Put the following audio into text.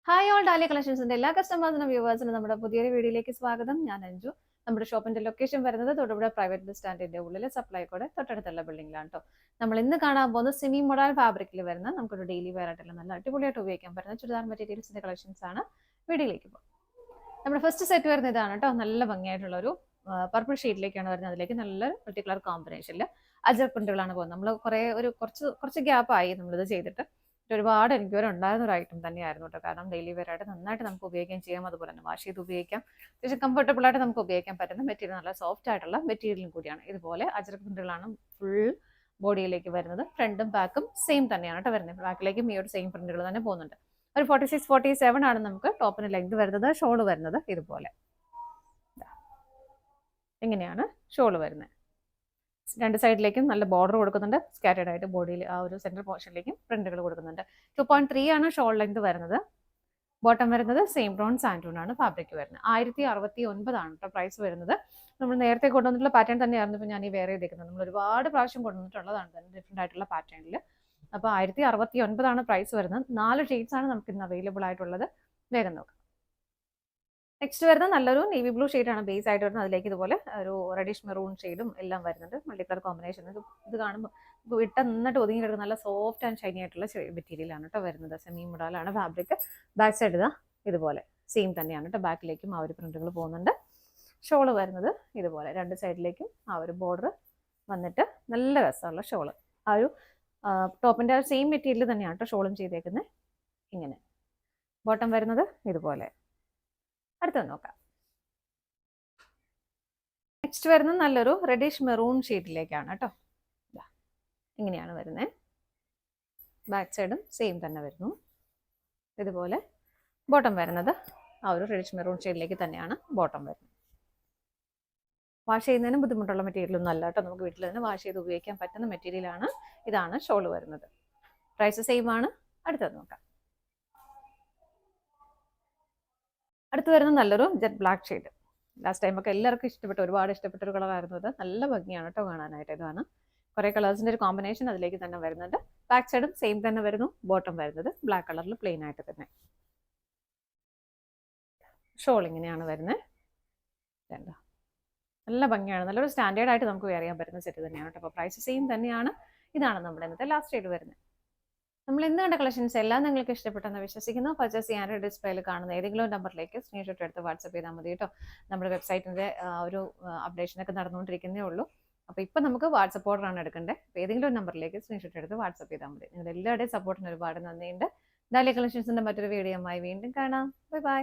Hi all dahlia കളക്ഷൻസിന്റെ എല്ലാ കസ്റ്റമേഴ്സിനും വ്യൂവേഴ്സിനും നമ്മുടെ പുതിയൊരു വീഡിയോയിലേക്ക് സ്വാഗതം. ഞാൻ അഞ്ജു. നമ്മുടെ ഷോപ്പിന്റെ ലൊക്കേഷൻ വരുന്നത് തൊടുപുഴ പ്രൈവറ്റ് ബസ് സ്റ്റാൻഡിന്റെ ഉള്ളിൽ സപ്ലൈക്കോടെ തൊട്ടടുത്തുള്ള ബിൽഡിംഗിലാണ് കേട്ടോ. നമ്മൾ ഇന്ന് കാണാൻ പോകുന്നത് സെമി മോഡൽ ഫാബ്രിക്കിൽ വരുന്ന നമുക്കൊരു ഡെയിലി വെയർ ആയിട്ടുള്ള നല്ല അടിപൊളിയായിട്ട് ഉപയോഗിക്കാൻ പറ്റുന്ന ചുരിദാർ മെറ്റീരിയൽസിന്റെ കളക്ഷൻസ് ആണ്. വീഡിയോയിലേക്ക് പോകും. നമ്മുടെ ഫസ്റ്റ് സെറ്റ് വരുന്നത് ഇതാണ് കേട്ടോ. നല്ല ഭംഗിയായിട്ടുള്ള ഒരു പർപ്പിൾ ഷെയ്ഡിലേക്കാണ് വരുന്നത്. അതിലേക്ക് നല്ല മൾട്ടി കളർ കോമ്പിനേഷനിൽ അജർ പ്രിന്റുകളാണ് പോകുന്നത്. നമ്മൾ കുറച്ച് ഗ്യാപ്പായി നമ്മളിത് ചെയ്തിട്ട്. ഒരുപാട് എൻക്വയറി ഉണ്ടായിരുന്ന ഒരു ഐറ്റം തന്നെയായിരുന്നു കേട്ടോ. കാരണം ഡെയിലി വെയർ ആയിട്ട് നന്നായിട്ട് നമുക്ക് ഉപയോഗിക്കാൻ ചെയ്യാം. അതുപോലെ തന്നെ വാഷ് ചെയ്ത് ഉപയോഗിക്കാം. അത്യാവശ്യം കംഫർട്ടബിൾ ആയിട്ട് നമുക്ക് ഉപയോഗിക്കാൻ പറ്റുന്ന മെറ്റീരിയൽ, നല്ല സോഫ്റ്റ് ആയിട്ടുള്ള മെറ്റീരിയലും കൂടിയാണ്. ഇതുപോലെ അജറക് പ്രിന്റുകളാണ് ഫുൾ ബോഡിയിലേക്ക് വരുന്നത്. ഫ്രണ്ടും ബാക്കും സെയിം തന്നെയാണ് കേട്ടോ വരുന്നത്. ബാക്കിലേക്കും ഈ ഒരു സെയിം പ്രിന്റുകൾ തന്നെ പോകുന്നുണ്ട്. ഒരു 46-47 ആണ് നമുക്ക് ടോപ്പിന് ലെങ്ത് വരുന്നത്. ഷോള് വരുന്നത് ഇതുപോലെ ഇങ്ങനെയാണ് ഷോള് വരുന്നത്. രണ്ട് സൈഡിലേക്കും നല്ല ബോർഡർ കൊടുക്കുന്നുണ്ട്. സ്കാറ്റേഡ് ആയിട്ട് ബോഡിയിൽ ആ ഒരു സെൻട്രൽ പോർഷനിലേക്കും പ്രിന്റുകൾ കൊടുക്കുന്നുണ്ട്. 2.3 ആണ് ഷോൾ ലെങ്ത് വരുന്നത്. ബോട്ടം വരുന്നത് സെയിം ബ്രൗൺ സാൻഡൂൺ ആണ് ഫാബ്രിക് വരുന്നത്. 1069 ആണ് കേട്ടോ പ്രൈസ് വരുന്നത്. നമ്മൾ നേരത്തെ കൊണ്ടുവന്നിട്ടുള്ള പാറ്റേൺ തന്നെയായിരുന്നു ഇപ്പോൾ ഞാൻ ഈ വേറെ ചെയ്തേക്കുന്നത്. നമ്മൾ ഒരുപാട് പ്രാവശ്യം കൊണ്ടുവന്നിട്ടുള്ളതാണ് തന്നെ ഡിഫറെൻ്റ് ആയിട്ടുള്ള പാറ്റേണിൽ. അപ്പോൾ 1069 ആണ് പ്രൈസ് വരുന്നത്. 4 ഷെയ്ഡ്സ് ആണ് നമുക്ക് ഇന്ന് അവൈലബിൾ ആയിട്ടുള്ളത്. വേഗം നോക്കാം. നെക്സ്റ്റ് വരുന്നത് നല്ലൊരു നേവി ബ്ലൂ ഷെയ്ഡാണ് ബേസ് ആയിട്ട് വരുന്നത്. അതിലേക്ക് ഇതുപോലെ ഒരു റെഡിഷ് മെറൂൺ ഷെയ്ഡും എല്ലാം വരുന്നുണ്ട്. Multi colour combination. ഇത് കാണുമ്പോൾ ഇട്ട നന്നായിട്ട് ഒതുങ്ങി കിടക്കുന്ന നല്ല സോഫ്റ്റ് ആൻഡ് ഷൈനി ആയിട്ടുള്ള മെറ്റീരിയലാണ് കേട്ടോ വരുന്നത്. സെമി മോഡലാണ് ഫാബ്രിക്. ബാക്ക് സൈഡ് ഇതാ ഇതുപോലെ സെയിം തന്നെയാണ് കേട്ടോ. ബാക്കിലേക്കും ആ ഒരു പ്രിന്റുകൾ പോകുന്നുണ്ട്. ഷോള് വരുന്നത് ഇതുപോലെ രണ്ട് സൈഡിലേക്കും ആ ഒരു ബോർഡർ വന്നിട്ട് നല്ല രസമുള്ള ഷോള്. ആ ഒരു ടോപ്പിന്റെ ആ സെയിം മെറ്റീരിയൽ തന്നെയാണ് കേട്ടോ ഷോളും ചെയ്തേക്കുന്നത്. ഇങ്ങനെ ബോട്ടം വരുന്നത് ഇതുപോലെ. അടുത്തത് നോക്കാം. നെക്സ്റ്റ് വരുന്നത് നല്ലൊരു റെഡിഷ് മെറൂൺ ഷെയ്ഡിലേക്കാണ് കേട്ടോ. ഇങ്ങനെയാണ് വരുന്നത്. ബാക്ക് സൈഡും സെയിം തന്നെ വരുന്നു. ഇതുപോലെ ബോട്ടം വരുന്നത് ആ ഒരു റെഡിഷ് മെറൂൺ ഷെയ്ഡിലേക്ക് തന്നെയാണ് ബോട്ടം വരുന്നത്. വാഷ് ചെയ്യുന്നതിന് ബുദ്ധിമുട്ടുള്ള മെറ്റീരിയലൊന്നും അല്ല കേട്ടോ. നമുക്ക് വീട്ടിൽ തന്നെ വാഷ് ചെയ്ത് ഉപയോഗിക്കാൻ പറ്റുന്ന മെറ്റീരിയലാണ്. ഇതാണ് ഷോള് വരുന്നത്. പ്രൈസ് സെയിം ആണ്. അടുത്തത് നോക്കാം. അടുത്ത് വരുന്ന നല്ലൊരു jet black shade. Last time ഒക്കെ എല്ലാവർക്കും ഒരുപാട് ഇഷ്ടപ്പെട്ട ഒരു കളറായിരുന്നു ഇത്. നല്ല ഭംഗിയാണ് കേട്ടോ കാണാനായിട്ട്. ഇതാണ് കുറേ കളേഴ്സിന്റെ ഒരു കോമ്പിനേഷൻ അതിലേക്ക് തന്നെ വരുന്നുണ്ട്. ബാക്ക് സൈഡും സെയിം തന്നെ വരുന്നു. ബോട്ടം വരുന്നത് ബ്ലാക്ക് കളറിൽ പ്ലെയിൻ ആയിട്ട് തന്നെ. ഷോൾ ഇങ്ങനെയാണ് വരുന്നത്. നല്ല ഭംഗിയാണ്. നല്ലൊരു സ്റ്റാൻഡേർഡ് ആയിട്ട് നമുക്ക് വെയർ ചെയ്യാൻ പറ്റുന്ന സെറ്റ് തന്നെയാണ് കേട്ടോ. അപ്പോൾ പ്രൈസ് സെയിം തന്നെയാണ്. ഇതാണ് നമ്മുടെ ഇന്നത്തെ ലാസ്റ്റ് ഷെയ്ഡ് വരുന്നത്. നമ്മൾ ഇന്ന് കണ്ട കളക്ഷൻസ് എല്ലാം നിങ്ങൾക്ക് ഇഷ്ടപ്പെട്ടെന്ന് വിശ്വസിക്കുന്നു. പർച്ചേസ് ചെയ്യാൻ ഡിസ്പ്ലേയിൽ കാണുന്ന ഏതെങ്കിലും നമ്പറിലേക്ക് സ്ക്രീൻഷോട്ട് എടുത്ത് വാട്സപ്പ് ചെയ്താൽ മതി കേട്ടോ. നമ്മുടെ വെബ്സൈറ്റിൻ്റെ ഒരു അപ്ഡേഷനൊക്കെ നടന്നുകൊണ്ടിരിക്കുന്നേ ഉള്ളൂ. അപ്പോൾ ഇപ്പം നമുക്ക് വാട്സപ്പ് ഓർഡറാണ് എടുക്കേണ്ടത്. അപ്പോൾ ഏതെങ്കിലും ഒരു നമ്പറിലേക്ക് സ്ക്രീൻഷോട്ട് എടുത്ത് വാട്സപ്പ് ചെയ്താൽ മതി. നിങ്ങളുടെ എല്ലാവരുടെയും സപ്പോർട്ടിന് ഒരുപാട് നന്ദിയുണ്ട്. ഡാലിയ കളക്ഷൻസിൻ്റെ മറ്റൊരു വീഡിയോയുമായി വീണ്ടും കാണാം. Bye bye.